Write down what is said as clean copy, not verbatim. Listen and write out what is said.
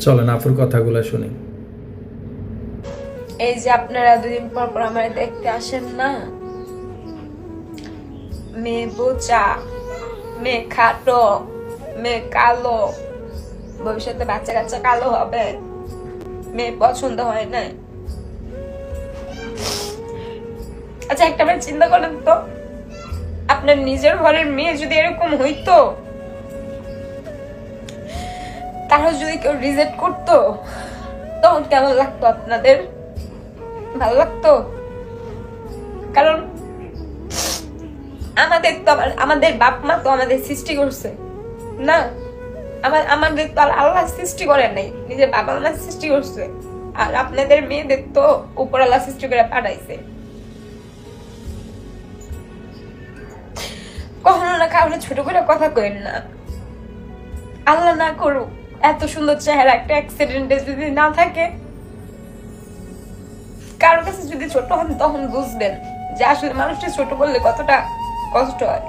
চলেন আপুর কথাগুলো শুনি। এই যে আপনারা দুদিন পর পর আমার দেখতে আসেন না, মেয়ে বোচা, মেয়ে খাটো, মেয়ে কালো, ভবিষ্যতে বাচ্চা কাচ্চা কালো হবে, মেয়ে পছন্দ হয় না। আচ্ছা একটা বার চিন্তা করেন তো, আপনার নিজের ঘরের মেয়ে যদি এরকম হইতো, তারা যদি কেউ রিজেক্ট করতো, তখন কেমন লাগতো আপনাদের? ভালো লাগতো? কারণ আমাদের তো আমাদের বাপ মা তো আমাদের সৃষ্টি করছে না, আমাদের তো আর আল্লাহ সৃষ্টি করেন নাই, নিজের বাবা মা সৃষ্টি করছে। আর আপনাদের মেয়েদের তো উপর আল্লাহ সৃষ্টি করে পাঠাইছে। কখনো না কারণে ছোট করে কথা কইেন না। আল্লাহ না করুক এত সুন্দর চেহারা একটা অ্যাক্সিডেন্টে যদি না থাকে, কারোর কাছে যদি ছোট হন তখন বুঝবেন যে আসলে মানুষটা ছোট করলে কতটা কষ্ট হয়।